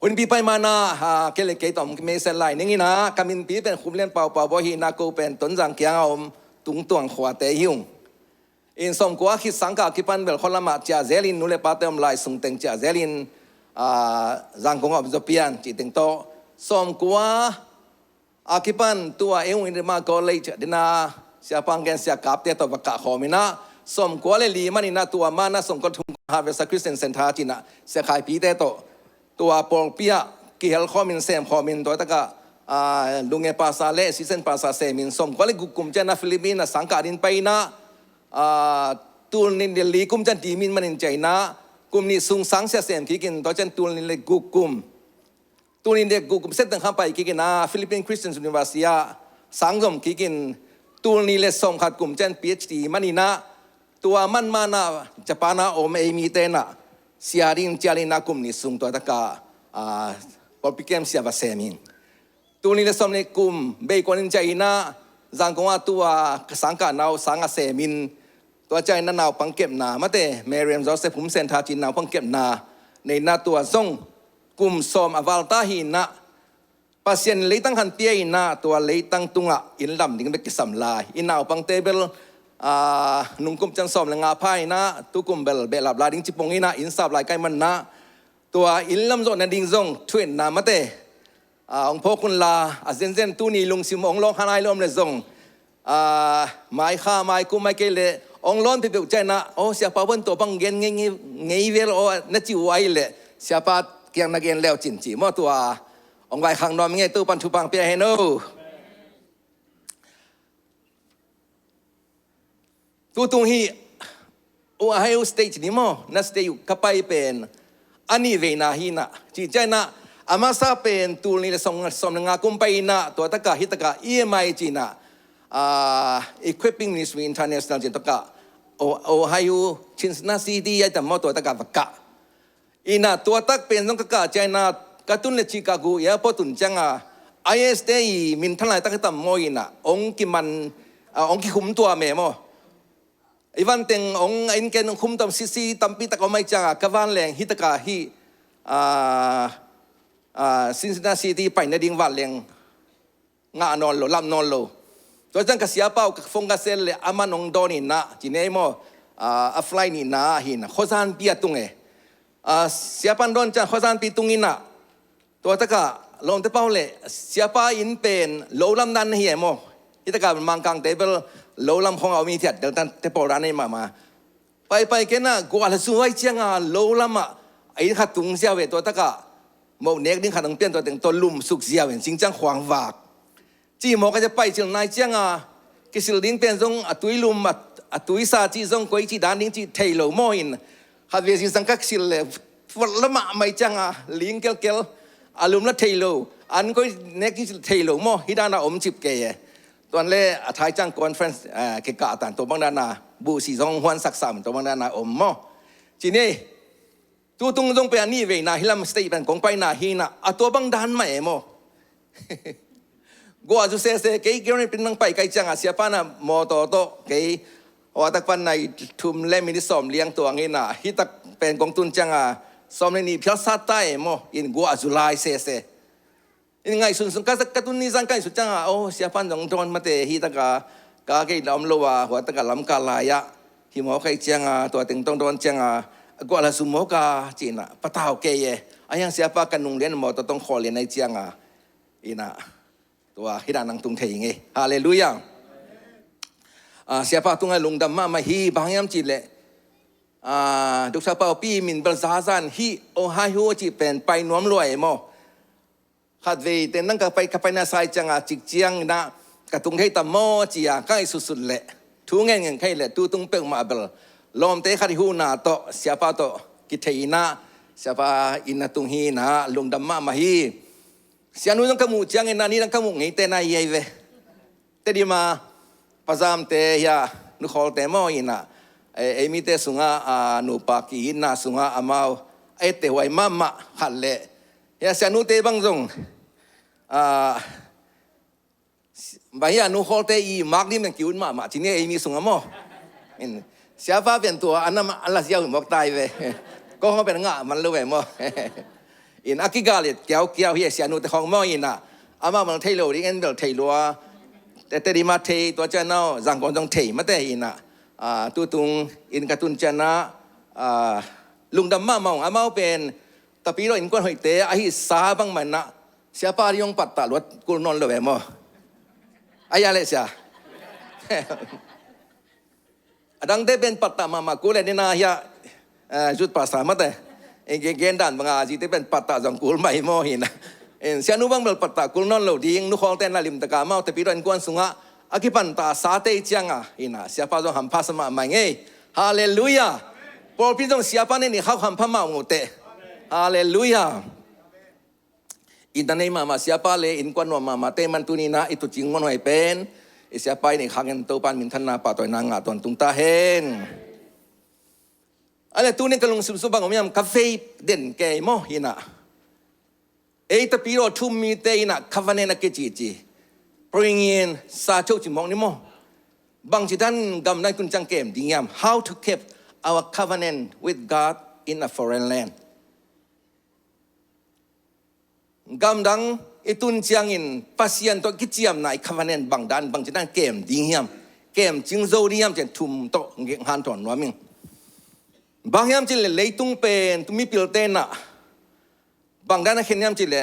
Hun pi pai mana ha kele ke tom me sen lai ningi na kamin pi pen khum len pau pau bo hi na ko pen ton jang kyang om tung tuang khwa te hiung in som kwa khi sangka ki pan bel kholama cha zelin nule patem lai sung teng cha zelin jang kong ob zopian chi teng to som kwa akipan tua eung in ma college dina siapang gen sia kap te to baka khomina som kwa le li manina tua mana som ko thung harvest christian center china se khai pi te to tua pol pia ki hel khomin sem khomin to taka lunge pasa le season pasa semin som kwa le gukum chana philippines sangka din paina tul nin de li kum chan ti min manin china kum ni sung sang sia sem ki kin to chan tul nin le gukum tul nin de gukum set tang kham pai ki kin Philippine Christian University sangom ki kin tul ni le som khat kum chan PhD manina tua man mana japana om e mi te na siarin jalina kum ni sung to taka por pikem sia va semin tul ni le som ne kum be konin china jang kong tua sangka nau sanga seminตัวใจนั่นเอาปังเก็บนามาแต่เมเรียมจอเซผมเซนทาจินนาปังเก็บนาในนาตัวทรงกุมสมอวัลตาหินะปัสเซียนเลยตั้งหันเปียอินะตัวเลยตั้งตุงอ่ะอินลำดิ่งไปกิสัมลายอินเอาปังเตเบลนุ่งกุมจังสมเลงอาพายนะตุกุมเบลเบลับลาดิ่งจิปงอินะอินสับลายไกมันนะตัวอินลำโซนดิ่งทรงทวินนามาแต่องพ่อคุณลาเซนเซนตูนีลุงซิมองลงฮานายลมเลยทรงไม้ข้าไม้กุมไม้เกลองร้อนไปเบิกใจนะโอ้เสียป้าวันตัวบังเงินเงี้ยเวลโอ้นัดจิ๋วไว้เลยเสียป้าเกียงนักเรียนแล้วจินจีมั่วตัวองไว้ข้างนอนเงี้ยตู้ปันทุปังเปียให้โน่ตู้ตรงฮีโอ้ให้อุสเตจนี่มั่วนัดสเตจกับไปเป็นอันนี้เวน่าฮีนะจีใจนะอามาซาเป็นตัวนี้เลยส่งงากุมไปนะตัวตะกะฮิตะกะEMIจีนะequipping ministry international จิตตะกะโอไฮยูชินสนาซีดีแต่มั่วตัวตะกะวักกะอินะตัวตักเป็นต้องกะใจนะกระตุ้นเลชิกากูยาพอตุนจังISD มินทั้งหลายตั้งแต่มั่วอินะองกิมันองกิคุมตัวเมมั่วอีวันเต็งองอินเกนคุมตั้มซีตั้มปีตะกอไม่จังกะวันแรงฮิตะกะฮีชินสนาซีดีไปในดิ่งวันแรงงานอนโลลำนอนโลตัวจังกษียเป้าฟงกเซลเลยอามันองดอนี่นะจีเนโมอัฟไลนี่นะหินะข้อสานปีตุงเสียปันดอนจังข้อสานปีตุงอินะตัวตะกะลงเตเป้าเลยเสียป้าอินเป็นโลลำดันเฮียโมที่ตะกะมังกังเตเปิลโลลำของเอามีเถียดเดี๋ยวตันเตเป้าร้านนี้มาไปแค่น่ะกูอะไรสวยจังโลลำไอ้ขัดตุงเสียเวตัวตะกะโมเนกดิ้งขัดตุงเปลี่ยนตัวเต็งตัวลุ่มสุกเสียเวจริงจังขวางวากจีหมอก็จะไปเชียงนายเจียงกิสิลดิ้งเป็นทรงตุยลุมตุยซาจีทรงกุยจีดานดิ้งจีเทโลโมอินฮัดเวสิสังกักสิลฟัลละมาไม่จังลิงเกลอารมณ์ละเทโลอันก็เนกิเทโลโมฮิดานาอมจิบเกยตอนเล่ทายจังคอนเฟรนซ์เกกาตันตัวบังดานาบูสีทรงฮวนสักสามตัวบังดานาอมโมจีนี่ตัวตรงตรงไปอันนี้เวนะฮิลามสเตย์เป็นของไปนาฮีนะตัวบังดานไม่โมกูอาจจะเสียเกี่ยวกับเป็นนังไปไกลจังเสียป้านะมอต่อโตเกี่ยวว่าตะปันในทุ่มเล่มินิสอมเลี้ยงตัวงี้นะฮิตเป็นกองทุนจังสอมนี่เพียงสัตย์ใต้โมอินกูอาจจะไล่เสียอินไงสุนก็สักตุนนี่สังกัดสุดจังโอ้เสียป้านจงมาเตะฮิตกากาเกี่ยวลำลัวหัวตะกะลำกาลายะฮิมอไกลจังตัวติงต้องโดนจังกูอาจจะสุโมกาจีน่ะปะเท้าเกี่ยไอ้ยังเสียป้ากันนุ่งเลี้ยงมอต้องขอเลี้ยงในจังอินะตัวฮิดานังตุงเทงฮาเลลูยาเสียป้าตุงไอ้ลุงดำมาฮีบางยามจีเลยดุษาเป้าปีมินเบลซาซันฮีโอไฮโฮจีเป็นไปน้อมรวยโมขัดเวแต่นั่งกับไปนาไซจังจิกเจียงนะกับตุงเทตโมจีใกล้สุดๆเลยทุงเงินใครเลยตุงเปิงมาเบลลมเตะขัดหูนาโตเสียป้าโตกิเทนะเสียป้าอินนาตุงฮีนะลุงดำมาฮีเสียนู้นต้องขมูจังเงินนี่ต้องขมูงี้เตนายเวแต่ดีมาพะจามเตยานุขอเตมออินะมีเตสุงานุปากีน่าสุงาอามาวเตไว้มาหันเละยาเสียนู้เตบังจงบางอย่างนุขอเตอีมากนี่มันกิวนมาทีนี้มีสุงามอเสียฟ้าเป็นตัวอันนั้นอันละเสียหุ่นบอกตายเวก็เขาเป็นงะมันรู้ไหมมอ in akigalit kiao hi sianu te khong mo ina ama mang thailo ri en bel thailo te di ma thei to cha no jang kon jong thei ma te ina tu tung in ka tun cha na lung dam ma mong amao pen tapi ro in kon hoi te a hi sa bang man na siapa yung patta lot kul non lo mo aya le sia adang de ben patta mama kul ni na ya jut pasa ma te gen dan banga ji te ben patta jong kul mai mo hina en sia nu bang bel patta kul non lo ding nu khong ten la lim ta ka mau tapi ro in kon sunga akipan ta sa te changa hina siapa jong ham pasama mai nge haleluya por pi jong siapa ni khau ham pha mau ngote haleluya in the name of siapa le in kwan mama te man tu ni na itu jing mon hoi pen siapa ni khangen to pan min than na pa toy na nga ton tung ta hen ale tu ni kalung sim su bang om yam cafe den ke mo hina e ta pi ro thu mi te ina covenant na ke ji bring in sa chou chi mong ni mo bang chi dan gam nai kun chang kem ding yam how to keep our covenant with God in a foreign land gam dang itun chiang in pasien to kichiam nai covenant bang dan bang chi dan kem ding yam kem jing zo ni yam chen thum to nge han ton wa ming bang yam chi le leitung pen tu mi pil te na bang dan khen yam chi le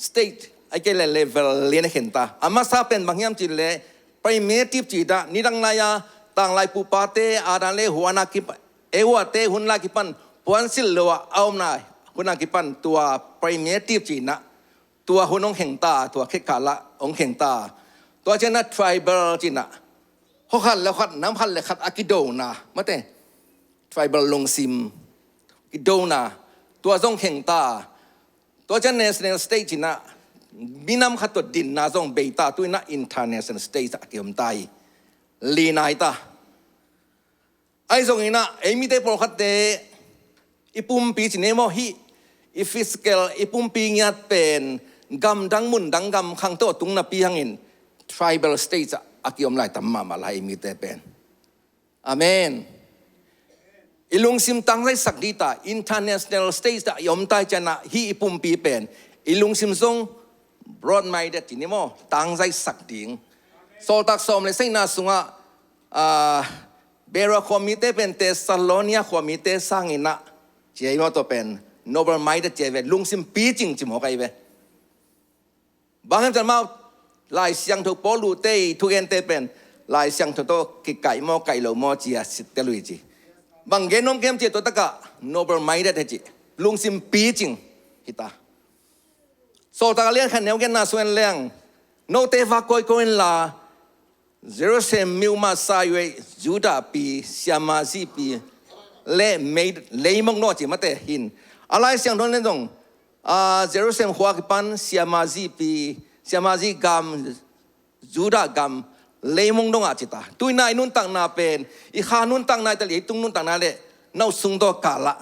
state ai ke le level le na khen ta ama sa pen bang yam chi le primitive chi da ni dang na ya tang lai pu pa te a dan le huana ki e wa te hun la ki pan puan sil lo aum na huana ki pan tua primitive chi naตัวหุ่นองเข่งตาตัวเขกาละองเข่งตาตัวเจน่า tribal จีน่ะเขาขัดแล้วขัดน้ำขัดเลยขัดอากิโดนะมาเต้ tribal ลงซิมกิโดนะตัวทรงเข่งตาตัวเจน่า national state จีน่ะมีน้ำขัดตัวดินนะทรงเบต้าตัวน่ะ international state อากิมไตลีนายตาไอ้ทรงนี้นะไอ้มีแต่โปรขัดเตอีปุ่มปีจีเนโมฮีอีฟิสเกลอีปุ่มปีงัดเป็นกำดังมุนดังกำขังโตตุงนับปีหังอิน tribal states อากิยมไล่ตั้มมาไล่มีแต่เป็นอาเมนอีลุงซิมตังไล่สักดีตา international states ยอมตายจะนะฮีอีปุ่มปีเป็นอีลุงซิมซง broad minded จีนี่โมตังไล่สักดิ่งโซตักสมเลยสิ่งน่าสุงเบราคอมิเตเป็นเตสซาโลเนียคอมิเตสร้างอินะเจียมตัวเป็น noble minded เจเวลุงซิมปีจริงจิมหัวไกเวบางครั้งจะมาลายเสียงถูกปอลูเตทุกเอ็นเตเป็นลายเสียงถูกโตกิไก่โมไก่โลโมจีอาสิเตลุยจีบางเกนงเกมเจตัวตะกะ noble minded จีลุงซิมปีจริงฮิตาโซตาเลียนขันเนวเกนนาส่วนเลี้ยงโนเตฟาโกยโกนลาเจรูซาเล็มมิวมาซายเวยูดาปีเซียมาซีปีเล่เมดเล่มงโนจีมาเตหินอะไรเสียงตรงนั้นตรงเจรูซาเล็มหัวกิปันเซียมาซีปีเซียมาซีกัมยูดากัมเล่มงโนอาจิตาตุยนายนุ่นตังนาเป็นอีขานุ่นตังนายตะลีตุงนุ่นตังนาเล่น่าสุงโตกาละ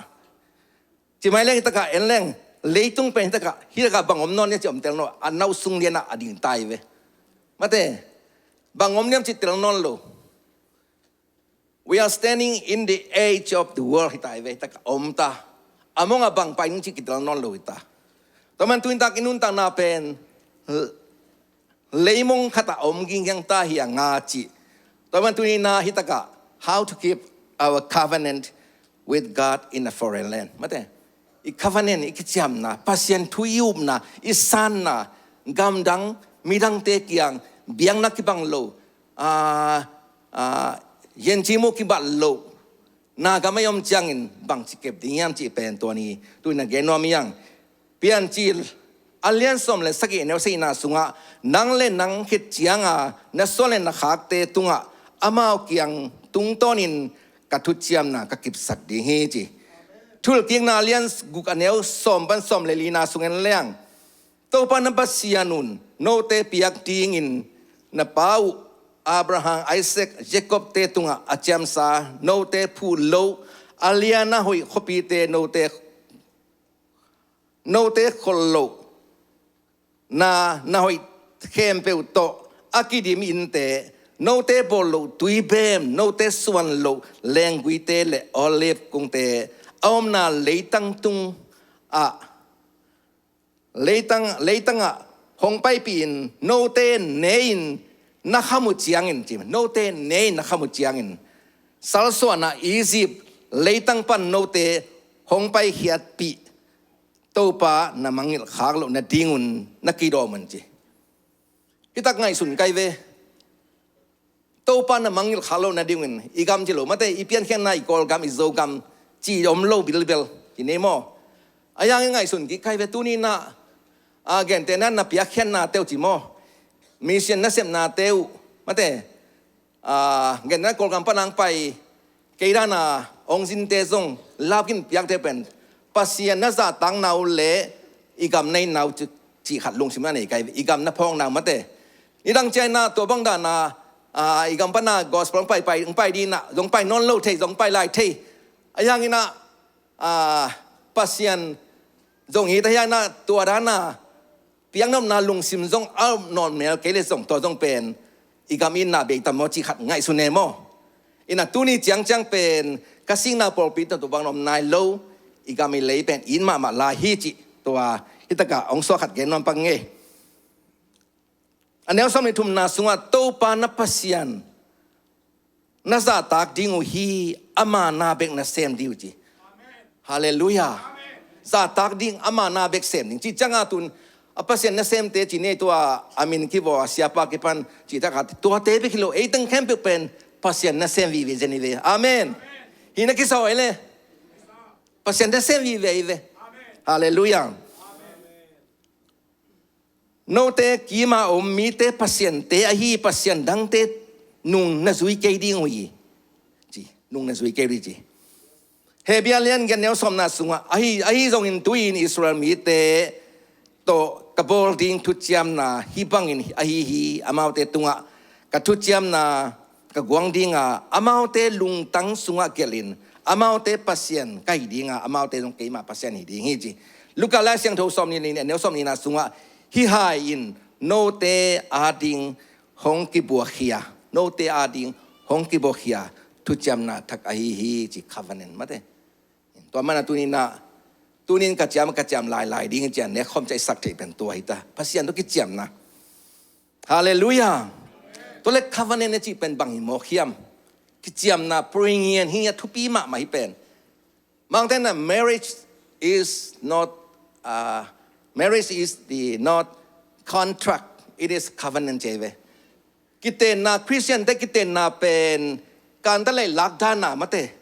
จิไม่เล่นตะกะเอ็นเล่งเล่ตุงเป็นตะกะฮิตะกะบังอมนอนเนี่ยจะอมเตลโนอันน่าสุงเลียนะอดิ่งตายเวมาเตบางอมเนี่ยจิตเตลโนโล we are standing in the age of the world ฮิตายเวตะกะอมตาอามงอบางไปนึงจิตเตลโนโลฮิตาตอนมันตุยตากินุนตังนาเป็นเลยมงขตาอมกิงยังตาเฮียงาจิตอนมันตุยนาฮิตะกะ how to keep our covenant with God in a foreign land มาเตอี covenant อีกิจยามนะพัศยันทุยุมนะอีสันนะกำดังมีดังเตกียงเบียงนักกิบังโลเย็นจิโมกิบัลโลนากามายอมจังอินบังจิเก็บดิ้งยามจิเป็นตัวนี้ตุยนักเกนอมยังเปลี่ยนจิลอัลเลียนสมเลสกิเนวซีนาสุงะนังเลนังคิดจียงเนสโซเลนนักฮักเตตุงะอามาเอาเกียงตุงต้นินกัทุจิยมนะกักิบสักดิ้งเฮจิทุลกิงนาเลียนกุกอันเนวสมบันสมเลลีนาสุงเงินเลี้ยงตัวปนับเสียนุนโนเตปิยักดิ้งอินนับเป้าอับราฮัมไอแซคเจคอบเตตุงะอาจามซาโนเตพูโลอาเลียนาหอยขบีเตโนเตคนโลนาหอยเข้มเปวโตอากิดิมินเตโนเตโบโลตุยเบมโนเตสวนโลแรงกุยเตเลออเลฟกุงเตอมนาเลตังตุง leitang a hong pai pin no te nein na khamu chiangin chi no te nein na khamu chiangin salso na Egypt leitang pan no te hong pai hiat pi topa na mangil khaglo na dingun na kido man chi itak ngai sun kai ve topa na mangil khalo na dingun igam chi lo mate ipian khen na ikol gam izo gam chi om lo bil bel chi nemo ayang ngai sun ki kai ve tu ni na again tenan na pia khen na teu chi mo mission na sem na teu mate gen na kol gam panang pai keira na ong jin te zong lapkin piak te pen pasien na za tang nau le igam nei nau chi khat lung sim na nei kai igam na phong nau mate idang chai na to bang da na igam pana gospel pai di na dong pai non lo thei dong pai lai thei ayang ina pasien dong hi ta ya na tua da na piang nam na lung sim zong al non mel ke le zong to zong pen igam in na be tam mo chi khat ngai su ne mo ina tu ni chiang pen kasing na por pi to bang nom nai lo igam i lei pen in ma la hi chi to itaka ong so khat gen non pang nge anel som ni thum na sunga to pa na pasian na za tak ding hi ama na bek na sem diu chi hallelujah za tak ding ama na bek sem ding chi changa tun apasian na sem te chi ne to amin ki bo siapa ki pan chi ta khat to te be kilo e tang khem pe pen pasian na sem vi ve jeni ve amen hina ki so ele pasian na sem vi ve hallelujah no te kima om mi te pasien te ahi pasien dang te nung na zui ke ding wi ji nung na zui ke ri ji hebialian gen neo som na sunga ahi zong in tuin Israel mi te to kabol ding tu chiam na hibang in ahi amau te tunga ka tu chiam na ka guang dinga amau te lung tang sunga kelin amau te pasien kai dinga amau te zong ke ma pasien hi ding hi ji luka la siang tho som ni neo som ni na sunga hi hai in no te ading hong ki bua khia no te ading hong ki bua khia tu cham na thak hi chi covenant mate to mana tunin ka cham lai ding jan ne khom chai sak thei pen to ita pasian to ki cham na hallelujah to le covenant chi pen bang mo khiam ki cham na bring in hi tu pi ma mai pen mang ten na marriage is the not contract, it is covenant jeve. Kita na Christian te kita na pen kantalai lakdana mate.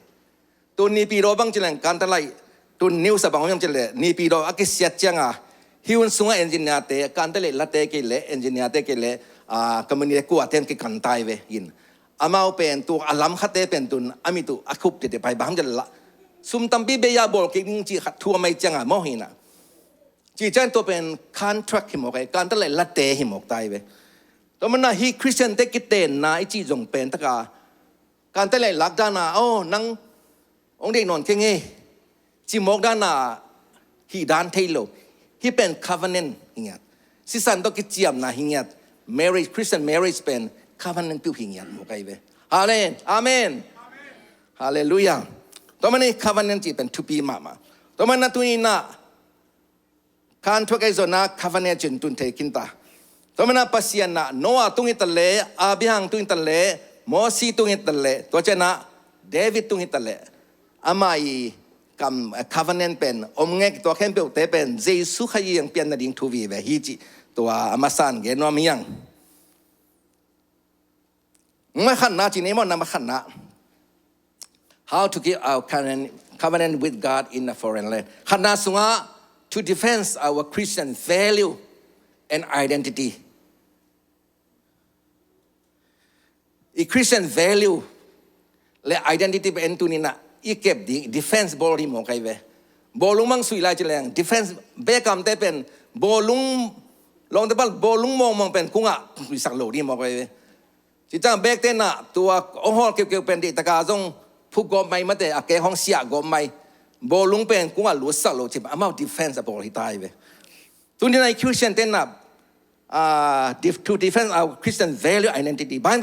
Tu ni piro bang jelang kantalai tu new sabang yang jele ni piro akisiat janga. Hiun sunga engineer te kantalai late ke le engineer te ke le community ku aten ke kantai ve yin. Amau pen tu alam khate pen tun ami tu akup te pai bang jela. Sum tampi beya bol ke ning chi khat thua mai janga mo hina. Chỉ chân tôi bên contract hiểm cái can tất lại lát tê hiểm tai về, tôi mình là hi Christian te cái tên na chỉ dùng bên tất cả can tất lại lát đa na năng ông đây nón cái nghe chỉ một đa na hi đan thay lo hi bên covenant hingat, si san tôi cái chiam na hingat marriage Christian marriage bên covenant tu hingat một cái về, amen amen hallelujah, tôi mình covenant chỉ bên tu pi mama, tôi mình là tu ni na kan thua cái zona covenant chen tun the kinta to mana pasian na Noah tung itale Abraham tung itale Moses tung itale to chena David tung itale amai kam covenant pen omngek to khem pe te pen Jesus khai yang pian na ding thu vi ve hi chi to amasan ge no miang ma khan na chi ne mo na ma khan na how to keep our covenant with God in a foreign land khan na sunga to defend our Christian value and identity. A Christian value le identity ben tu ni na I kep di defense bol hi mo kai ve bolung mang sui lai cheleng defense be kam te pen bolung long te bal bolung mong pen kunga sak lo di mo kai ve chi tang bek te na tua ong hol kep pen di ta ka jong phu go mai ma te a ke hong sia go mai bolung pen kunga lu sak lo chi amount defense bol hi tai ve tu ni na Christian ten na to defend our Christian value identity ban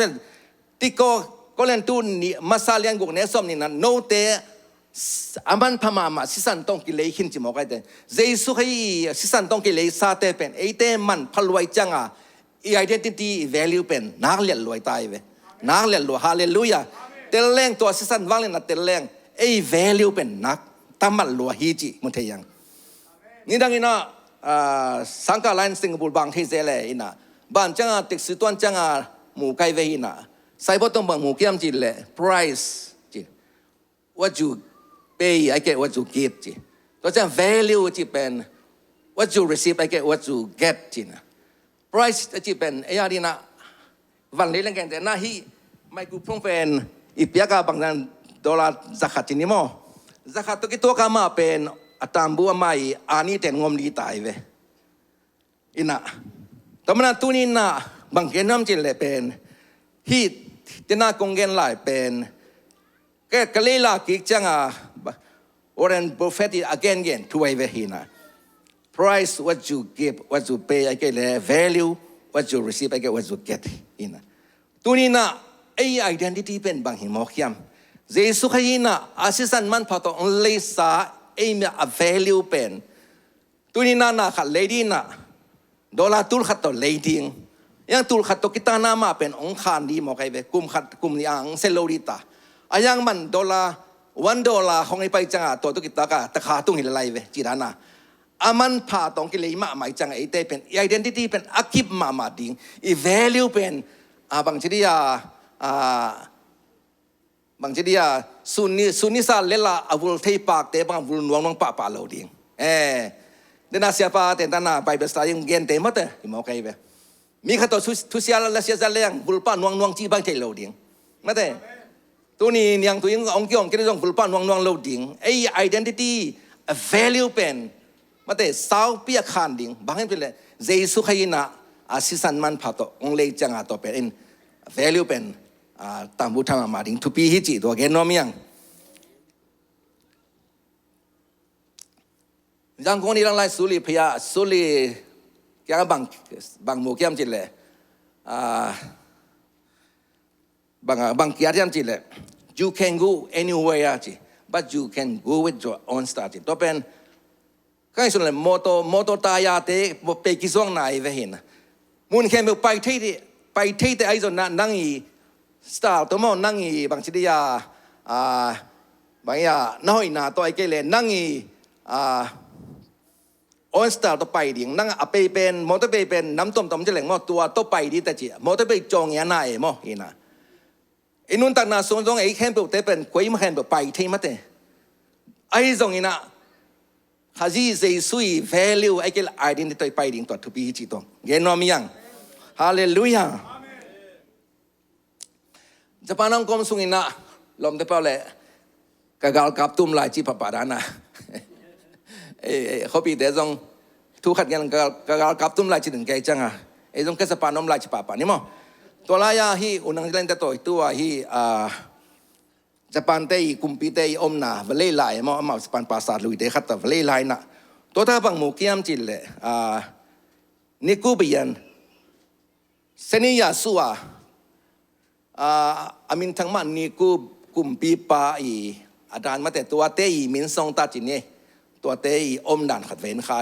ti ko len tu ni masalian guk ne som ni na no te อามันพม่ามาสิสันต้องกิเลหินจิมอกไอเดนเจสุให้สิสันต้องกิเลสาเตเป็นไอเตมันพลวยจังอ่ะอีไอเดนติตี้แวลูเป็นนักเลี้ยลอยตายเวนักเลี้ยลอยฮาเลลูยาเตลเลงตัวสิสันวางเลยนะเตลเลงไอแวลูเป็นนักตามันลอยฮีจิมุทยังนี่ดังนี้นะสังกัดไลน์สิงคโปร์บางที่เจเลยอินะบ้านจังอ่ะติดสิตัวนจังอ่ะหมู่ไกเวอินะใส่บทต้องบังหมู่เกี่ยมจิเลย price จิ what you pay I get what you give จิตัวจัง value จิเป็น what you receive I get what you get จินะ price จิเป็นไอ้ยาดีนะวันนี้เรื่องกันแต่หน้าที่ไม่กูพงเป็นอีเปียกาบางนั้นดอลลาร์zakat จินี่มั้ง zakat ตัวกี่ตัวกามาเป็นอัตามบัวไม่อานี่แต่งงมลีตายเวอินะตอนนั้นตัวนี้นะบางเกณฑ์น้ำจิเลยเป็นที่ที่น่ากงเงินหลายเป็นแค่กะเลลากิกจังอ่ะวอร์เรนบัฟเฟตต์ again ช่วยเวหินะ price what you give what you pay I get value what you receive I get what you get อินะตัวนี้นะไอ้ identity เป็นบางหิมอกยามเจสุขยินะอาศิสันมันพอต้องเลสาไอ้มี value เป็นตัวนี้นะขัด lady นะดอลลาร์ตุลขัดต่อ ladyยังตุลขัดตัวกิตานามาเป็นองค์การดีมอกไอเวกุมขัดกุมนี้อังเซโลดิตาอายังมันดอลลาร์$1ของไอไปจังอ่ะตัวตุกิตากะตะขาตุงหิลไลเวจีรานาอามันพาตองกิเลมาหมายจังไอเตเป็นไอเดนติตี้เป็นอากิบมาดิงอีแวลูเป็นบางทีดีบางทีดีซุนนิสาเลล่าอาวุธเทปากเตบังวุลนวงปะเราดิงเดน่าเสียปาเตนตานาไปเบสตายังเกนเตมัดมอกไอเวมีข้าตัวทุเสียละเสียจะเลี้ยงบุลปานวงจีบางใจเราดิ่งมาเต้ตัวนี้ยังตัวยังองค์เกี่ยงกินจงบุลปานวงเราดิ่งไอ้ identity value เป็นมาเต้สาวเปียขันดิ่งบางอย่างเป็นเลยเจสุขยินะอาศิสันมันพัดองเลยจังอ่ะตัวเป็น value เป็นตามบุตรมาดิ่งทุปีฮิจิตัวเกนโนมียังคนนี้ลังไล่สุริพยาสุริแกก็บางหมู่เกี่ยมจิเลยบางเกียรติจิเลย you can go anywhere จิ but you can go with your own style จิตัวเป็นก็ให้ส่วนเลยโมโตตายาเตะไปกิจวัตรไหนเวหินะมุนแค่ไปที่แต่ไอ้ส่วนนั้นนั่งอีสไตล์ตัวมันนั่งอีบางทีดีบางอย่างน้อยหนาตัวไอ้เกเลยนั่งอีออนสตาร์ตัวไปดิ่งนั่งไปเป็นมอเตอร์ไปเป็นน้ำต้มจะเหลงมอตัวตัวไปดีแต่จีมอเตอร์ไปจองยังไงมออีน่ะไอ้นุ่นตักนาส่งตรงไอ้แค่เป็นแต่เป็นกุยมาแค่เป็นไปที่มาเตไอ้ตรงนี้นะฮาจีเจสุย value ไอ้เกลไอเดนติตี้ไปดิ่งตัวทุบีจีตรงเงินนอมียังฮาเลลูยาจะพาน้องกรมสุงินะลมเตเปล่าเลยกะกาลกับตุ้มลายจีปะปะดานะเขาปีเดี๋ยวจงทุกขัดกันกับตุ้มลายจีถึงแกจังอ่ะจงแค่สปานน้ำลายจีปะปะนี่มั้งตัวลายาฮีอุนังเล่นแต่ตัวฮีจะปานเตยกุมปีเตยอมนาเวลไลมั้งมาสปานภาษาลุยเดขัดแต่เวลไลนะตัวท่าบังหมูเกียมจิเลยนิคูเบียนเซนิยาสัวอามินทั้งมันนิคูกุมปีปาอีอาจารย์มาแต่ตัวเตยมินซองตาจินี่ตัวเตยอมด่านขัดเวนใคร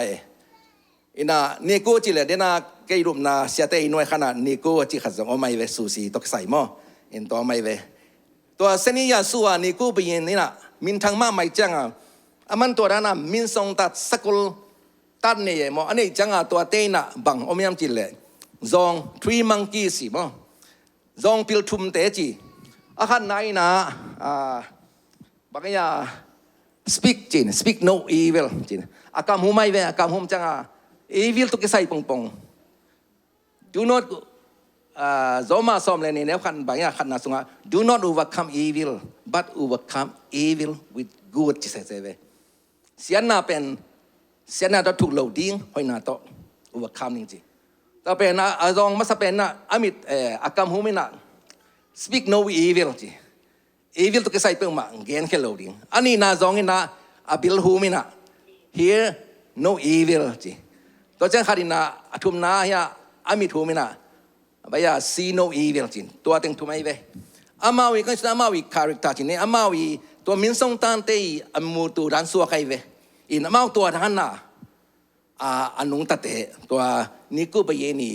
อินะนิคูจิเลยเดน่าเกยรุมนาเสียเตยน้อยขนาดนิคูจิขัดสงอไม่เวสูสีตกใส่หม้ออินตัวไม่เวตัวเซนิยาสัวนิคูเบียนนี่นะมินทั้งมาไม่จังอ่ะมันตัวนั้นมินซองตัดสกุลตัดเนี่ยมั้งอันนี้จังอ่ะตัวเตยน่ะบังอมยามจิเลยจง three monkeys สิมั้งจงพิลทุมเตจีอาขันไหนนะบางอย่าง speak จีน speak no evil จีนอากาศหูไม่เวอากาศหูจังอ่ะ evil ตุกใส่ปงปง do not โจมาสอมเลยเนี่ยขันบางอย่างขันน่ะสงะ do not overcome evil but overcome evil with good จีเสเวเสียน่าเป็นเสียน่าต้องถูกเหลาดิ้งหอยน่าต้อง overcome จริงๆแต่เป็นนะจงมาสเป็นนะอามิดอากาศหูไม่น่ะ speak no evil จีevil ตุกใส่เปิงมาเกณฑ์แค่เหลาดิ้งอันนี้น่าจงนี่นะอาบิลหูไม่น่ะ here no evil จีตัวเจ้าขัดินะทุ่มน้าเฮียอามิดหูไม่น่ะบายา see no evil จีตัวเต็งทุ่มไม่เวอามาวีก็จะอามาวี character จีเนี่ยอามาวี ตัวมินส่งตันเตยอมูตูดันสัวใครเวอินมาตัวท่านน่ะอันนุงตัดเตตัวนิกุไปเยนี่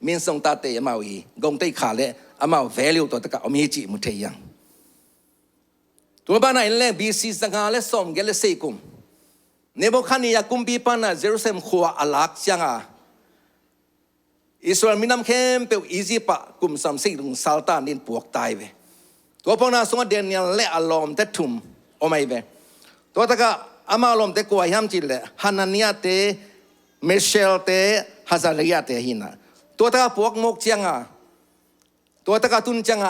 มินส่งตัดเตยมาวีกงเตยขาเล่อามา value ตัวตะกะอมีจิมุเทียงตัวบ้านไหนเล่บีซีสังหาเล่สมเกลเซกุมเนบุคานียากุมปีปานะเยรูซาเล็มขัวอาลักเสียงอิสราเอลมีน้ำเข้มเปียวอียิปต์กุมสามสิบถึงซาลตานินปวกตายเวตัวพวกนั้นสงฆ์เดียนยันเละอารมณ์เตถุมโอไม่เวตัวตะกะอามาอารมณ์เตกวายามจิเลฮานานียเตเมเชลเตฮาซาลียเตหินะตัวตะกะพวกมกเชียงตัวตะกะตุนเชียง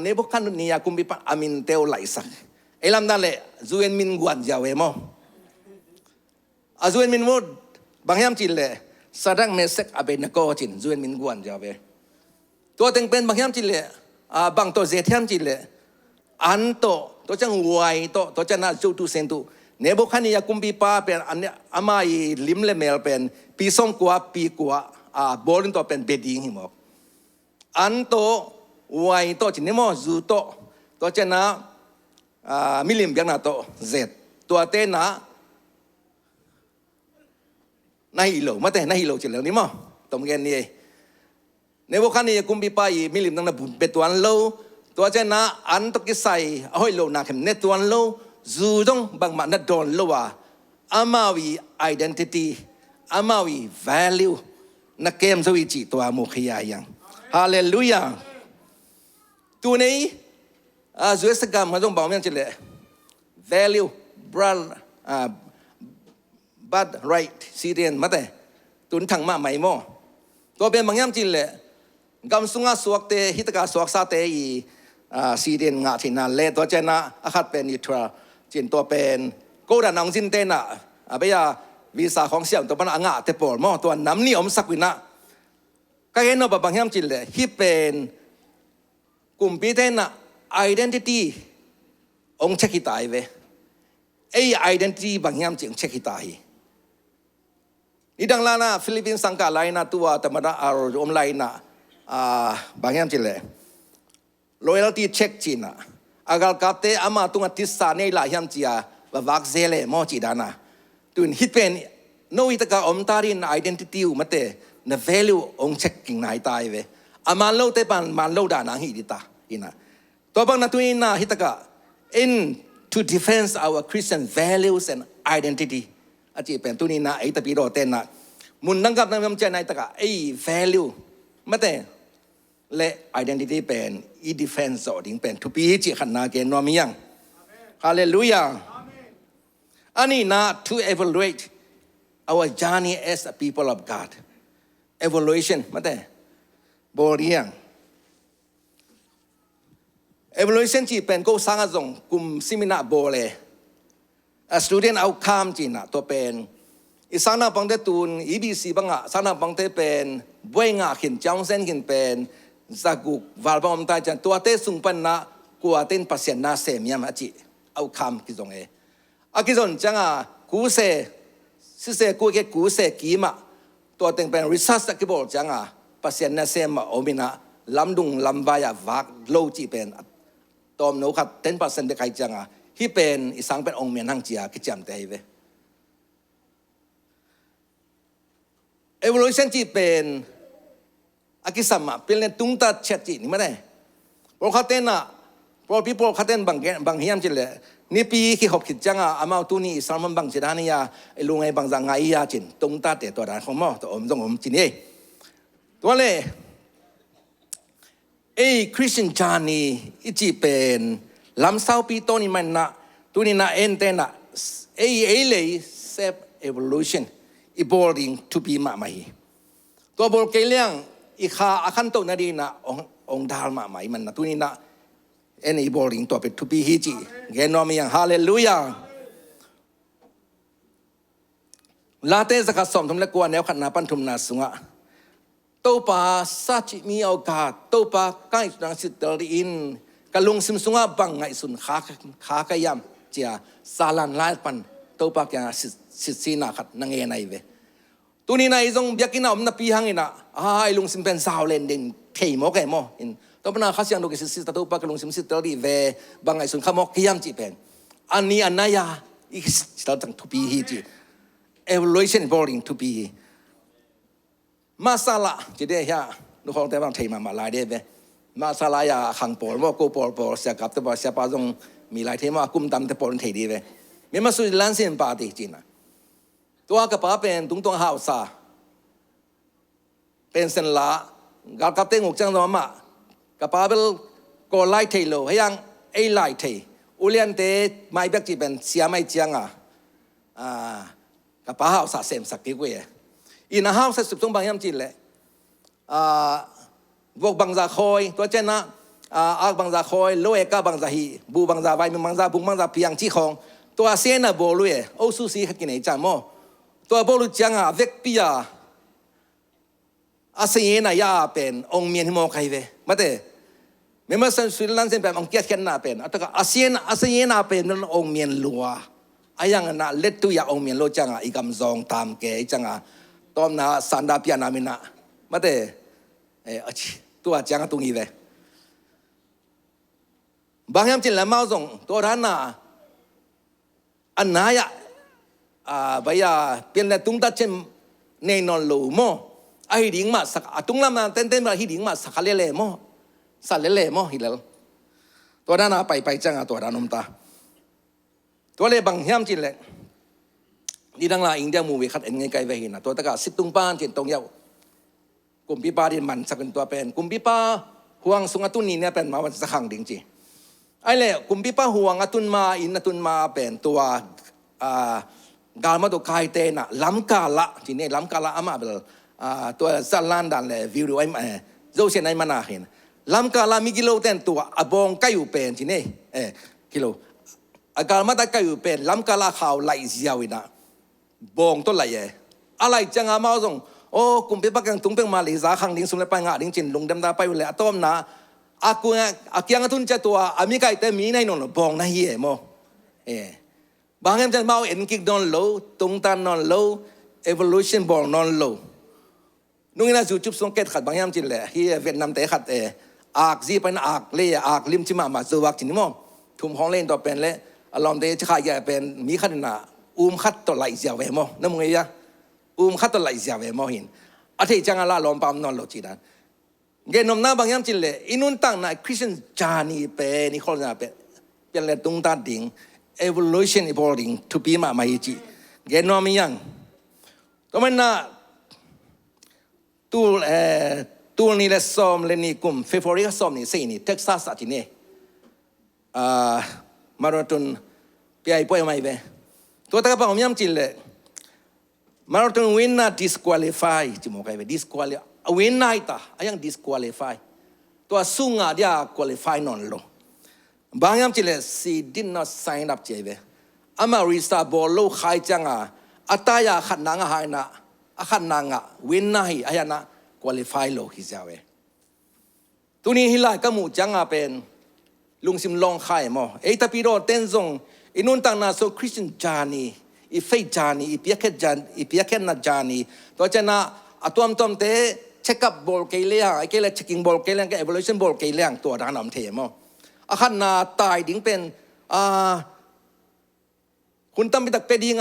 เนบุคานียากุมปีปาอามินเตวไหลสักเอลัมนั่นแหละจูเอนมินกวนจาเวมอจูเอนมินวูดบางยามจิเลสระเมสเซกอาเบนโกจินจูเอนมินกวนจาเวตัวเต็งเป็นบางยามจิเลบางตัวเจเทียมจิเลอันโตตัวจังวายตัวจังน่าจูตุเซนตุเนบุคานียากุมปีปาเป็นอันเนี้ยอามาอีลิมเลเมลเป็นปีส่งกัวปีกัวบอลตัวเป็นเบดิ้งหิมอกอันโตวายโตจินเนโมจูโตตัวจังน่ามิลิมเบียงน่าโตเซตัวเตน่านาฮิโลมาแต่นาฮิโลจิเลนี่มั้งตรงแกนี่ในพวกนี้กุมปีไปมิลิมตั้งแต่เป็นตัวอันโลตัวเจน่าอันตกิใส่เอาให้โลนักเห็นในตัวอันโลจูดงบางมันนัดโดนโลว่าอามาวี identity อามาวี value นักเกมสวิจิตัวมุขยายังฮาเลลูยาตัวนี้จุดสกัดมาตรงบ่าวเมียนจิเล value brand bad right ซีเรียนมาแต่ตุนทางมาไม่โมตัวเป็นบางยามจิเลกำสุงาสวกเตฮิตกาสวกซาเตอีซีเรียนงาทินาเลตัวเจน่าอาคัดเป็นนิทราจินตัวเป็นกูดานองจินเตน่ะไปยาวีซ่าของเสียงตัวปนอ่างะเตปอลมอตัวน้ำนี่อมสักวินะก็เห็นว่าบางยามจิเลฮิเป็นกลุ่มปีเตน่ะ identity องเช็คตายเวidentity บางยามจิงเช็คตายนี่ดังแล้วนะฟิลิปปินส์สังกัดไลน์นะตัวแต่มาได้อารมณ์ไลน์นะบางอย่างจิเล loyalty check จีน่ะอากาศกับเตะอามาตุงติสานี่หลายยามจีอาวักเซเลมอจีดานะตุนฮิตเป็นโนอิตกาอมตาริน identity อุมาเตะน value องเช็คกิ่งไหนตายเวอามาโลเตปันมาโลดานังฮิดิตาอินะตัวบางนัตุอินะฮิตกา in to defend our Christian values and identityอาจจะเป็นตัวนี้นะไอ้ตะปีโรเตนนะมุนนั่งกับนั่งยำใจในตะกะไอ้ value ไม่แต่และ identity เป็นอี defense สอดิ้งเป็นทุปีจิขันนาเกนนอมิยังฮาเลลูยาอันนี้นะ to evaluate our journey as a people of God evaluation ไม่แต่บริยัง evaluation จีเป็นก็สร้างส่งกลุ่มซิมินาโบเลstudent outcome จีน่ะตัวเป็นอีสานาบังเตตูน EBC บังอ่ะสานาบังเตเป็นบวยงาขินจ้องเส้นขินเป็นสักุกวาลบังตาจันตัวเตสุงปันนะกัวเต้นปัสเซนนาเซมียามอจิ outcome กิจงกิจงจังอ่ะกูเซซิเซกูเกกูเซกีมาตัวเต็งเป็น research กิบอกจังอ่ะปัสเซนนาเซมาโอมินะลำดุงลำบายวักโลจีเป็นตอมโนขัดเต้นปัสเซนเดใครจังอ่ะที่เป็นอีสังเป็นองค์เมียนหังเจียกิจจำได้เว้ evolution จีเป็นอากิสัมมาเป็นเรื่องตุ้งตาเช็ดจีนี่ไม่ได้พอเขาเต้นอ่ะพอพี่พอเขาเต้นบางเฮียมจีเลยนี่ปีที่ขบขิดจังอ่ะอามาตัวนี้อีสังมันบางจีด้านนี้ยาไอ้ลุงไอ้บางจังไงยาจีนตุ้งตาเตะตัวด้านของหม้อตัวอมจีนี่ตัวเลยไอ้คริสเตียนจานี่อีจีเป็นลำเศร้าปีต้นนี่มันนะตัวนี้นะเอ็นเตนะเอเลยเซฟ evolution evolving to be มาใหม่ตัวบอลเกลียงอีกขาอาคันโตนาดีนะองดาลมาใหม่มันนะตัวนี้นะเอ็น evolving ตัวเป็น to be ฮิจิเกนอมีอย่างฮาเลลูยาลาเตสกัดสมทุมเล็กกว่าแนวขันนาปันทุมนาสุงะตัวป่าสัจมีโอกาสตัวป่าใกล้นางสิตรีอินกะลุงซิมสุงะบังไงสุนขากยำเจียซาลันไลปันตัวปากยังสิสีนักขัดนังเอไนเวตัวนี้นายจงอยากกินเอาหน้าปีหังอินะไอ้ลุงซิมเป็นสาวเลนดินเทมโอเคโมอิน ตัวมันข้าเสียงดูกิสิตัวปากลงสิมสิตัวดีเวบางไอ้ส่วนข้ามอกขยำจีเป็นอันนี้อันนั้นยาอีกสิ่งต่างทุบีฮีจี evaluation boarding ทุบีมาซาลาจีเดียนุของแต่บางทีมาหลายเดือนมาซาลายาขังปอลว่ากูปอลเสียกับตัวเสียปาจงมีหลายทีมากุมตามแต่ปอลทีดีเว้ไม่มาสุดล้านเสียนปาติจีน่ะตัวกับป้าเป็นตุ้งตัวหาวซาเป็นเส้นละกับเต็งอกจังตัวมากับป้าเป็นก็ไล่เทโลให้ยังไอ้ไล่เทอุเลียนเตไม่เบิกจีเป็นเสียไม่จังกับป้าหาวซาเสมสักกี่กุยอีน่าหาวซาสุดตรงบางยามจีเลยพวกบางจาคอยตัวเจนะอักบางจาคอยโลเอกาบางจาฮีบูบางจาไวมีบางจาบุงบางจาเพียงที่ของตัวเสียน่ะบอลุยโอซูซีขัดกินไอ้จามอตัวบอลุจังเวกปียอาเซียน่ะยาเป็นองเมียนหิมอใครเวมาเต้เมื่อสันสุดลันเซนแบบองเกียร์กันน่ะเป็นแต่ก็อาเซียน่ะเป็นองเมียนลัวไอ้ยังน่ะเล็ดตัวยาองเมียนโลจังอีกำซองตามแกจังตอมน่ะสันดาพิยานามินะมาเต้ตัวจังตรงนี้เว้บางยามจินละมาส่งตัวท่านน่ะอันนายบายาเป็นแต่ตุ้งตัดเช่นเนนอนลูโมไอ้ดิ่งมาสักตุ้งละมาเต้นมาหิดิ่งมาสักเล่โมสักเล่โมหิเลตัวท่านน่ะไปจังตัวท่านนมตาตัวเล่บางยามจินเลยนี่ดังละอินเดียมูวีคัดเอ็นไงไกลเวหินะตัวตะกะสิบตุ้งปานเจนตรงยาวกุมพิปาดิมันสักเป็นตัวเป็นกุมพิปาห่วงสุงตุนนี่เนี่ยเป็นมาวันสักครั้งดิ่งจีไอ้เล่กุมพิปาห่วงตุนมาอินตุนมาเป็นตัวกาลมาตัวใครเตนะล้ำกาละทีนี้ล้ำกาละอามาเป็นตัวสัลลันดันเลยวิวดูไอ้โจเชนไอ้มานาเห็นล้ำกาละมีกิโลเต็นตัวอบองใกล้อยู่เป็นทีนี้กิโลกาลมาตะใกล้อยู่เป็นล้ำกาละข่าวไหลเสียวินะบองต้นไหลอะไรจังอามาส่งโอ้กุมพิปากังตุ้งเป็นมาลิซาขังดิ้งสุนัยไปงาดิ้งจินลงดำดาไปอยู่เลยต้มนะอากูเนี่ยอาเกียงตุนจะตัวอามิไก่แต่มีในนนบองนะเหี้ยโมบางอย่างจะมาเอ็นกิกนอนโลตุ้งตานอนโล evolution บองนอนโลนุ่งน่าจูบสงเกตขัดบางอย่างจินเลยเฮียเวียดนามแต่ขัดอากซีเป็นอากเล่อากลิมชิมาจูวักจินโมทุ่มห้องเล่นต่อเป็นเลยอารมณ์เดชขายเป็นมีขัดน่ะขัดตัวไหลเสียเวโมนั่นมึงไงขัดตัวไหลเสียเวโมหินอาทิตย์จังอะไรลองปั๊มนอนโลจีนั้นเกณฑ์นมน้าบางอย่างจินเลยอินุนตั้งน่ะคริสเตียนจานีเป็นนิโคลน่ะเป็นเลยตุ้งตาดิ่ง evolution evolving to be มาไม่จีเกณฑ์นมมียังตัวมันน่ะตัวนี้เลยซ้อมเลยนี่กลุ่มเฟฟอริกซ้อมนี่สิ่งนี้เท็กซัสอาทิตย์นี้มาราธอนไปไอ้ป่วยไม่เว้ตัวตะกับผมย้ำจินเลยมาราธอนวินน่ะ disqualify จิโมกไอ้เว้ disqualify วินน่ะไอ้ตาไอ้ยัง disqualify ตัวสุ่งอ่ะเดี๋ยว qualify นอนลงบางย้ำจินเลย she did not sign up เจ้าเว้อามาริสตาบอลลูกใครจังอัตยาขัดนางหายนะขัดนางวินน่ะไอ้ยันน่ะ qualify โลกิจาเว้ตัวนี้ฮิลาก็มูจังเป็นลุงซิมลองไข่หมอไอ้ตาปีโรเต้นซงอินุนตังนาโซคริสเตียนจานีอีเฟย์จานีอีเปียกจานีอีเปียกนาจานีตัวเจน่ะตัวมเตเช็คอัพบอลเกลียงไอ้เกลียเช็คกิ้งบอลเกลียงก็ evaluation บอลเกลียงตัวด้านน้ำเทมอขันนาตายดิ้งเป็นคุณตั้มไปตักไปดิ้ง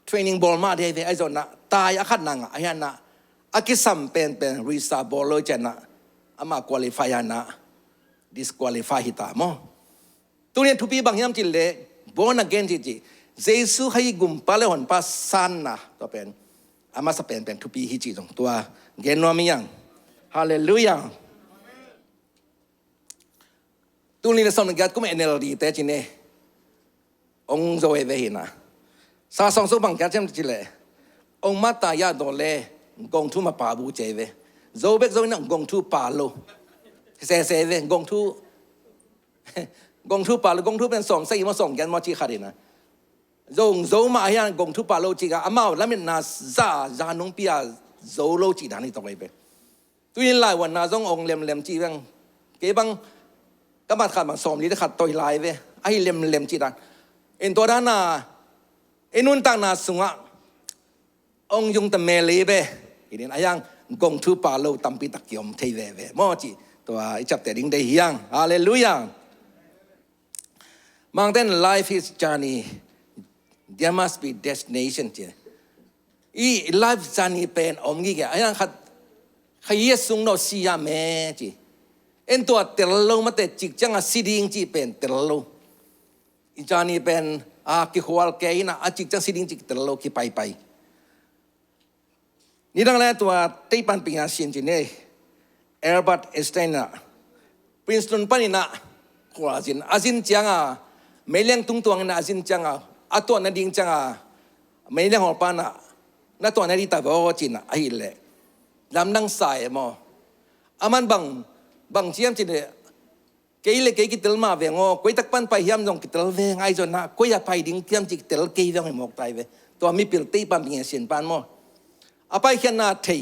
training บอลมาได้ไอ้ส่วนน่ะตายขันนางไอ้ยันน่ะกิสัมเป็นรีสตาร์บอลเลยเจน่ะอามา qualify ยันน่ะdisqualify หิตามอตัวนี้ทุกปีบางอย่างจินเล่ born again จีเจสุให้กุมปาเลหอนปัสสันนะตัวเป็นอามาสเป็นทุกปีฮิจิตรงตัวเกนวามียังฮาเลลูยาตัวนี้เราสอนกันก็ไม่เอเนอร์ดีแต่จีเน่องค์โจเอเวหินะซาสองสุบังกันเช่นจีเล่องค์มาตายาโดเล่กงทุมาปาบูเจเวโจเบกโจนั่งกงทุปาโลเซเวกงทุปาโลกงทุเป็นสองใส่มาสองกันมาจีขาดินะโจมาอย่างกงทุปาโลจีกาอามาแล้วมันน่าซานุ่งปียโจโลจีด้านนี้ตรงไหนเป็นตัวนี้หลายวันน่าจงองเล็มจีบังเก็บังก็มาขัดมาสอมลีได้ขัดตัวลายเว้ไอ้เล็มจีด้านเอ็นตัวด้านน่ะเอ็นุนต่างน่ะสุงะองยุงตะเมลีเว้ทีนี้อย่างกงทุปาโลตั้มปีตะเกียมเทเวมอจี ตัวจับแต่ดิ้งได้ยังฮาเลลูยาบางท่าน life is journey there must be destination จีอี life journey เป็นอมงี้แกอย่างขัดขยี้สุงโนสียาเมจีเอ็นตัวเตลโลมาแต่จิกจังอ่ะสีดิ้งจีเป็นเตลโลอีจานี่เป็นกิขวาลแกอินะจิกจังสีดิ้งจิกเตลโลกิไปนี่ดังแล้วตัวที่ปันปิงอาเซียนจีเน่เอร์บัตเอสไตน์นะปรินสตันปันนี่นะขวาจินอาจินจังไม่เลี้ยงตุ้งตัวนะอาจินจังตัวนั้นดิ้งจังไม่เลี้ยงหัวปานะนั่นตัวนั้นดิ้งตาโบจินไอ้เล่ลำดังสายมั้งมันบางเชี่ยมจีเน่เกย์เล่เกย์กิตลมาเวงกุยตักปันไปยามจงกิตลเวงไอ้จนนะกุยไปดิ้งเทียมจิกตลเกย์เวงให้หมกตายเวตัวมีปิลตีปันปิงอาเซียนปันมั้งไปเขียนนาที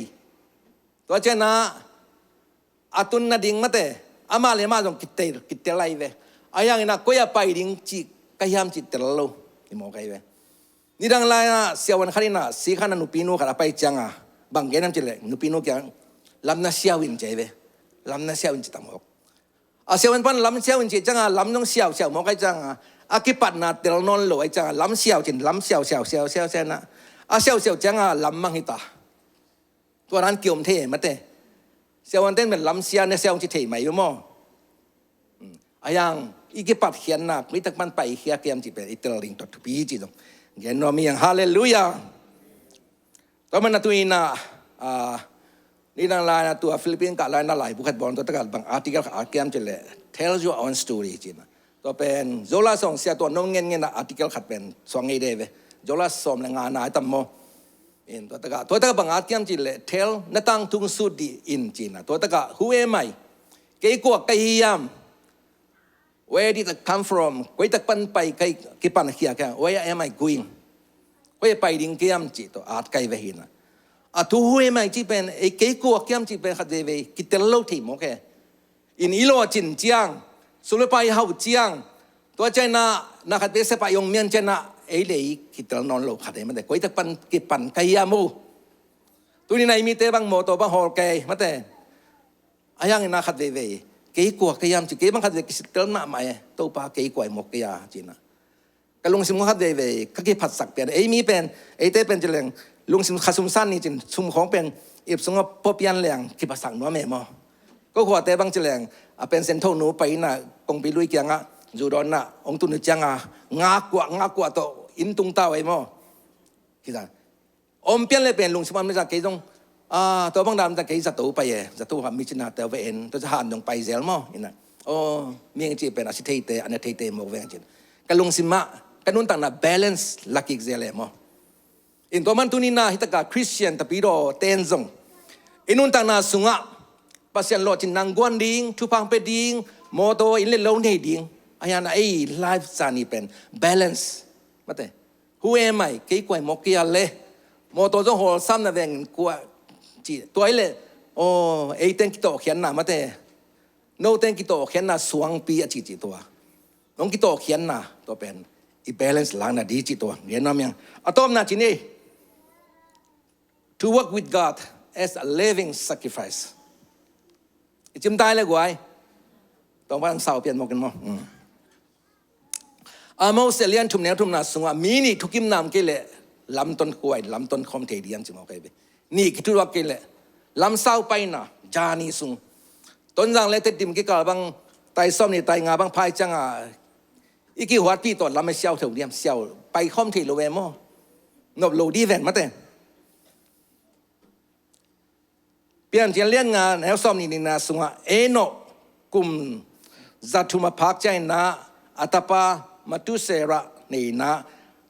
ตัวเจน่าตุนนาดิ่งมาเตะมาเลยมาจงกิตเตไลเวอายังนะก็อย่าไปดิ่งจีกยามจิตเตลโลนี่มองไกเวนี่ดังไลนะเสียวันขันนะสีขันนุปีนูขันไปจังบางแกนั่นจิเลนุปีนูแกลำน่าเสียวินใจเวลำน่าเสียวินจิตามอกเสียวันปันลำเสียวินจิจังลำน้องเสียวมองไกจังกิปัดนาเตลนนโลไอจังลำเสียวจินลำเสียวนะเสียวจังลำมังฮิตาตัวนั้นเกี่ยวมเทมาเตะเสียวันเต้นเป็นลำเสียเนี่ยเสียวจิเทไหมอยู่มั้งยังอีกปัดเขียนนักมิตรมันไปเขียเกี่ยมจิเป็นอิตาลีตัวทุบีจิตรงเงี้ยน้อมีอย่างฮาเลลูยาตัวมันตัวนี้นะนี่นั่งไลน์นะตัวฟิลิปปินส์กับไลน์นั่งไลน์บุคคลบอลตัวตะการบางอาร์ติเคิลอาร์เกมจิเลย tells your own story จินะตัวเป็นโจลาส่งเสียตัวน้องเงี้ยนะอาร์ติเคิลขัดเป็นสองไอเดียเว้โจลาส่งแรงงานนายตั้มโมอินตัวตะกาบางอาร์ติเคิลจิเลย tell นั่งตั้งทุ่งสุดดีอินจินะตัวตะกา who am I เกี่ยกว่าเกี่ยมWhere did it come from? กุยตักปันไปกี่ปันเขียกัน Where am I going? กุยไปดิ่งเกี่ยมจีตัวอาร์ตไกเวหินะตัวหัวไม่จีเป็นไอ้เกี่ยกัวเกี่ยมจีเป็นขัดเดวีกิตเตลโลทีมโอเคอินอีโลจินจียงสุรไปเฮาจียงตัวเจน่าขัดเบสไปยงเมียนเจน่าไอ้เลยกิตเตลนอนโลขัดเดมันแต่กุยตักปันกี่ปันเกี่ยมูตัวนี้ในมีเตบังโมตัวบังฮอลเกย์มาแต่อายังน่าขัดเดวีเกี่ยกัวเกี่ยมจีเกี่ยบังคับเด็กสิเติมหน้าใหม่ตัวป้าเกี่ยกวยหมกเกี่ยจีน่ะก็ลุงสิมคับเดวีก็เกี่ยผัดสักเป็นไอ้มีเป็นไอ้เต้เป็นจะเลี้ยงลุงสิมขัดซุมสั้นนี่จีนซุมของเป็นอีบสงบพบยันเลี้ยงกี่ภาษาหนัวแม่มอก็ขวดเต้บังจะเลี้ยงเป็นเซนโทหนูไปน่ะกงไปลุยเกี่ยงจูดอนน่ะองตุนจังงากว่าตัวอินตุงเต้าไอ้มอกี่สันอมเปียนเลยเป็นลุงสิมไม่จะเกี่ยงตัวบางดำจะเกี่ยจะตัวไปจะตัวมิจินาเตเวนตัวจะหันลงไปเซลมั้งนี่นะมีอย่างจีเป็นอาชิเทเตอันเทเตโมเวงจีนกันลุงสิมะกันนุ่นต่างน่ะ balance ลักกิกเซลมั้งอินตัวมันตุนีน่ะฮิตกาคริสเตียนตะปีโดเตนซงอินนุ่นต่างน่ะสุงะปัสยันโลจินนางกวนดิ้งทุพังเป็ดดิ้งโมโตอินเล่นโลนเฮดิ้งอายันไอ้ไลฟ์สานี่เป็น balance มาเต้ who am I เกี่ยกวยมกเกี่ยเล่โมโตจงโหซ้ำน่ะเวงกว่าจีตัวไอ้เล่ไอ้เต็งกิโตเขียนน่ะมาเต้โนเต็งกิโตเขียนน่ะสวงปีอจีตัวน้องกิโตเขียนน่ะตัวเป็นอีบาลานซ์หลังน่ะดีจีตัวเรียนน้ำยังตัวน่ะจีนี่ to work with God as a living sacrifice จิ้มตายเลยกูไอ้ต้องว่าสาวเปลี่ยนหมดกันมั้งโมเสเลียนทุ่มแนวทุ่มน่ะสงว่ามีนี่ทุกิมน้ำกี่เล่ลำต้นกล้วยลำต้นคอมเทเดียนจิมเอาไปนี่คิดว่ากี่เล่ลำเศร้าไปน่ะจานี่สุงต้นจังเล็กแต่ดิมกี่กาบังไตส้มนี่ไตงาบังพายจังอีกี่หัวพี่ตัวลำไม่เชี่ยวถึงเดียมเชี่ยวไปคอมเทโลเวมอนบโลดีแวนมาเต้เปลี่ยนเจียนเลี้ยงงานแนวส้มนี่นะสุงเอโนกุมจัตุมาพักใจนะอัตปามาตุเซระนี่นะ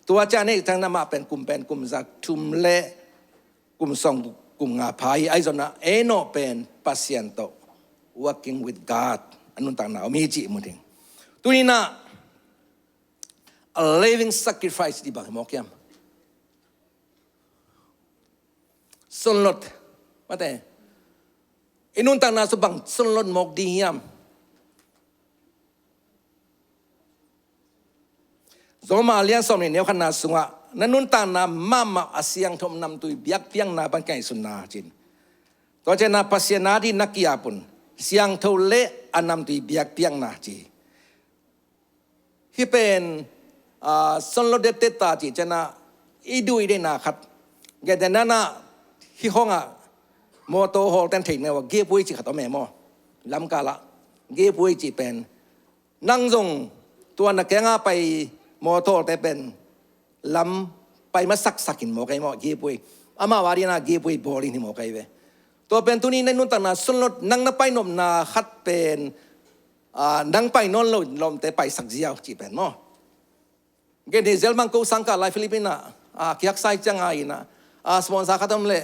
ตัวเจ้านี่ทั้งนั้นมาเป็นกลุ่มจัตุมเล่กลุ่มสองกลุ่มงาพายไอ้ส่วนน่ะเอโนเป็นปัสยันโต working with God อันนู้นต่างหากมีจิมุทิงตัวนี้นะ a living sacrifice ดีบ้างมอกยังสนลดมาแต่อันนู้นต่างหากสุบังสนลดมอกดียังสมัยเลี้ยงสมัยเนี้ยขนาดสูงอ่ะนั่นนุ่นตานามาอาเซียงทมนำตุยเบียกเพียงนาบังไก่สุนนาจินตัวเจนาปัสยานาที่นักกีฬาปุ่น เสียงเท่าเละอันนำตีเบียกเปียงนาจีที่เป็นสนลเดตเตตาจีจะน่าอีดูอีเดนาขัดแกแต่นั่นน่ะที่ห้องมอโตฮอลเต็นถิ่นเนี่ยว่าเก็บไว้จีขัดเอาแม่มอลำกาละเก็บไว้จีเป็นนั่งทรงตัวนักแกงไปมอโตแต่เป็นลำไปมาสักกินหมอไก่หมอเก็บไว้อามาวารีน่าเก็บไว้บอลนี่หมอไก่เว้ตัวเป็นตัวนี้ในนุ่นต่างน่ะสนลนั่งนับไปนมนาขัดเป็นนั่งไปนอนลมแต่ไปสักเดียวจีเป็นมอเกณฑ์เซลบังกูสังกัดไลฟิลิปปินาคิกไซจังไงนะสปอนเซอร์ขัดมเล่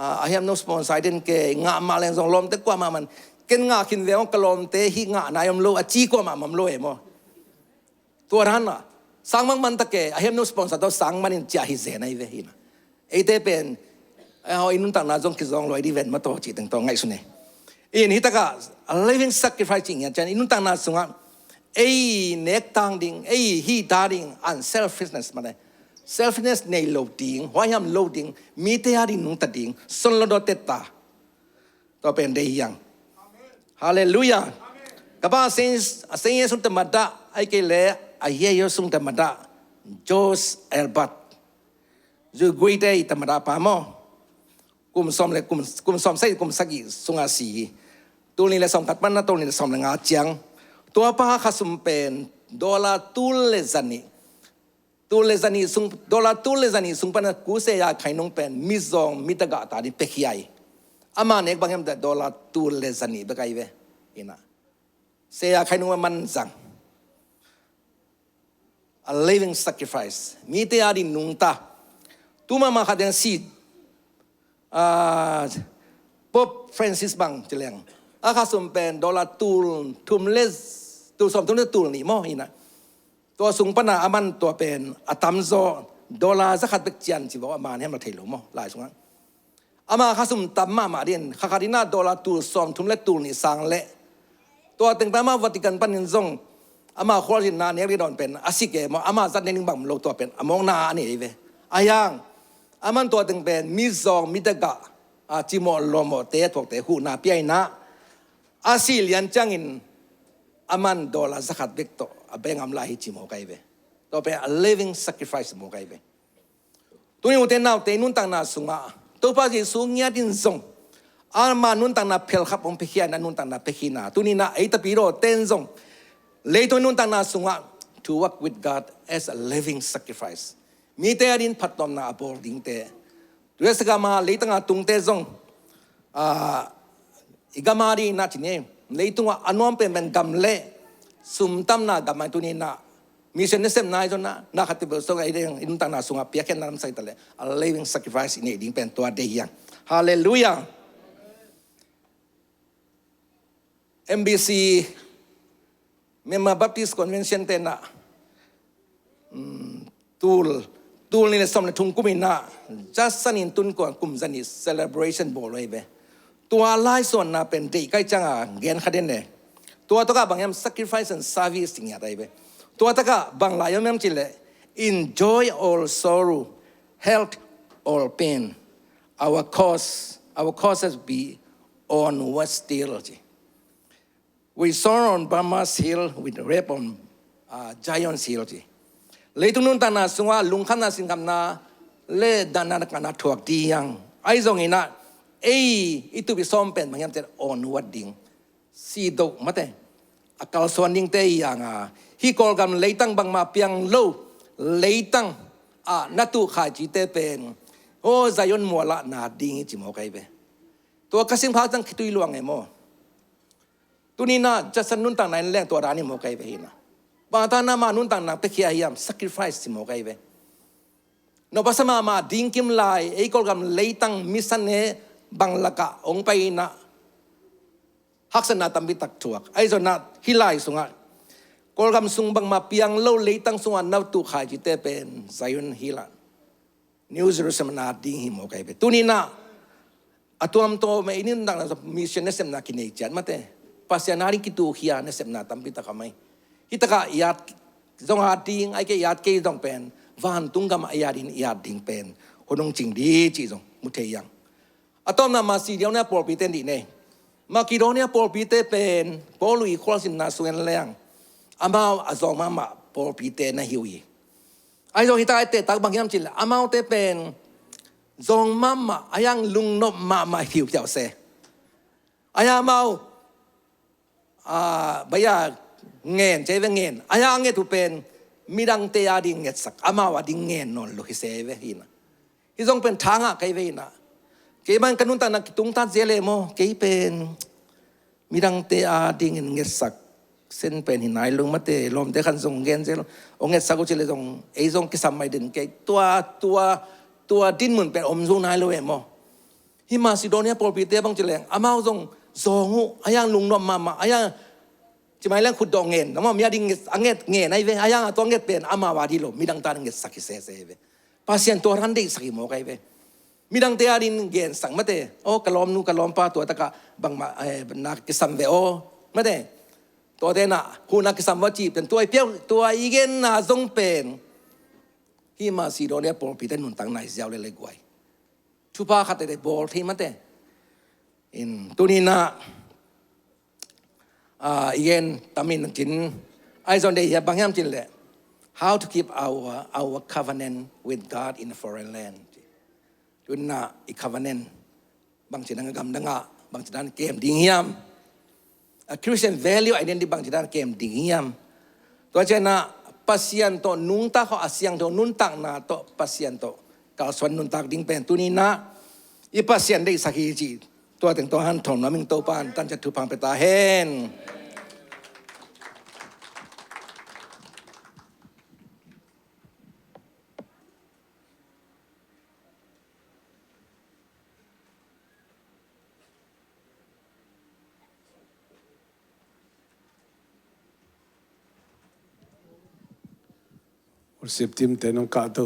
I have no sponsor I didn't ke nga ma leng zong lom te kwa ma man ken nga kin veong kalom te hi nga na yom lo a chi kwa ma mam lo e mo tua ran na sang mang man ta ke I have no sponsor to sang man in cha hi ze nai ve hi na e te pen ho inun ta na zong ki zong lo di ven ma to chi teng to ngai su ne in hi ta ka a living sacrificing ya chan inun ta na sunga ei nek tang ding ei hi da ding unselfishness ma ne selfishness nei loading why am loading mi te hari nung tading son lo do teta to pen de yang hallelujah kaba sin yesu tamada ai ke le ai ye yo sung tamada jos elbat zu guide tamada pa mo kum som le kum som sai kum sagi sunga si tu ni le som kat pan na tu ni le som nga chiang tua pa khasum pen dola tul le zani tu le zani sung dola tu le zani sung pana ku se ya khainong pen mizong mitaga ta di pekhiai ama nek bangem da dola tu le zani ba kai ve ina se ya khainong man zang a living sacrifice mi te ari nung ta tu ma khaden si Pope Francis bang jeleng akha sum pen dola tum les tu som tum le tul ni mo inaตัวสุงปนาอามันตัวเป็นอาตัมโซดอลลาร์สักขัดเบกจันจีบอกว่ามาเนี่ยมาเทลุมหลายสุงอามาข้าสุมตัมมาเรียนข้าคาดินาดอลลาร์ตูสอมทุมเล็ตูนี่สังเละตัวตึงตามาวัติกันปันนินซงอามาโคราชินนาเนี่ยเรียนเป็นอาศิเกมอามาจัดเน้นบังโลตัวเป็นอมองนาอันนี้เว้อายังอามันตัวตึงเป็นมิซองมิตะกะจิโมลโมเตะถกเตะหูนาเปียนะอาศิเลียนจังอินอามันดอลลาร์สักขัดเบกโตabeng amla hi chi mo kai ve to pe a living sacrifice mo kai ve tu ni uten naw te nun tang na sunga to pa ji su nya din zong ama nun tang na phel khap om phia na nun tang na phina tu ni na ai ta pi ro ten zong le to nun tang na sunga to work with God as a living sacrifice mi te adin phatom na abor ding te tu es ga ma le tang tung te zong igamari na chi ne le tung anom pe men gam le sum tam na gamai tu ni na mission nesem na jo na khatibel so ai deng in tang na sunga pia ken nam sai tale a living sacrifice in ding pen to de yang hallelujah MBC Member Baptist Convention te na tul ni le som le thung kumina just sanin tun ko kum zani celebration bol ai be tua lai son na pen dei kai changa gen khaden neตัวตะกะบางยาม sacrifice and service สิ่งอะไรไปตัวตะกะบางหลายยามจิเล enjoy all sorrow health all pain our causes be on what still we soar on Burma's hill with rape on Zion's hill เลยตุนุนตานาสุงว่าลุงขันนาสิงคำนาเล่ดานากันนาถวกดียังไอ้ทรงนี้นะอิตุบิซ้อมเป็นบางยามจะ on what ding si do mate akal swaning te yang hi kol gam leitang bang ma piang lo leitang natu kha ji te pen o zayon mola na ding chi mo kai be to kasing phak tang khitui luang e mo tunina jasan nun tang nai leng to rani mo kai be hina ba ta na ma nun tang na pe khia yam sacrifice chi mo kai be no pasama ma ding kim lai e kol gam leitang misan ne bang laka ong pai na haksana tambi tak tuak ai zo na hilai sunga kolgam sung bang ma piang lo leitang sunga naw tu khai ji te pen Zion hila New Jerusalem na ding hi mo kai be tunina atuam to me inin dang na mission ne sem na kinai chan mate pasyanari ki tu khia ne sem na tambi ta kamai hitaka yat zong ha ding ai ke yat ke zong pen van tungam ayarin yat ding pen honong ching di chi zong muthe yang atom na ma si diaw na por pi ten di ne มากิโดเนี่ยปอลปีเตเป็นปอลุยครอสินนาสวนแรงอามาอาซองมาปอลปีเตนะฮิวอีไอซองฮิตาไอเตตักบางยามจิลอามาเตเป็นซองมาอายังลุงนบมาฮิวเจ้าเซอายามาบายาเงินใจเวเงินอายาเงินทุเป็นมีดังเตียดิ่งเงินสักอามาว่าดิ่งเงินนนลุฮิเซเวหินะฮิซองเป็นทางอะใครเวนะเกี่ยมันกันนุ่นตานักตุงตาเจเลโมเกี่ยเป็นมีดังเตียดิ่งเงินสักเส้นเป็นหินไหนลงมาเตะลมเตะขันส่งเงินเจลองเงินสักก็เจเลส่งไอ้ส่งกิสามไม่ดึงเกี่ยตัวดิ้นเหมือนเป็นอมส่งไหนเลยโมฮิมาซิโดเนียปอลปีเตบังเจเลงอามาส่งzongu ayang lungnom mama ayang cimai lang khud dong ngen nama mia ding anget nge nai ve ayang to nget pen ama wadi lo midang tan nget sakhi se ve pasien to ran dei sakhi mo kai ve midang te arin gen sang mate o kalom pa to taka bang ma na kisam ve o mate to te na hu na kisam wa chi pen to ai piao to ai gen na zong pen hi ma si do ne por pi ten nun tang nai jiao le guai chu pa khat te bol thi mate in tunina again tamin tin aizon de ya bangyam tin le how to keep our covenant with God in a foreign land tunna I covenant bang chinan gam danga bang chinan kem dingiam a Christian value identity bang chinan kem dingiam to chena pasien to nung ta kho asyang to nun tak na to pasien to ka swan nun tak ding pen tunina I pasien dei sakhi jiตัวถึงตัวหันถมน้ำมิงโตปานตั้งจะถูกพังไปตาเห็นสิบทีมแต่น้องกาโต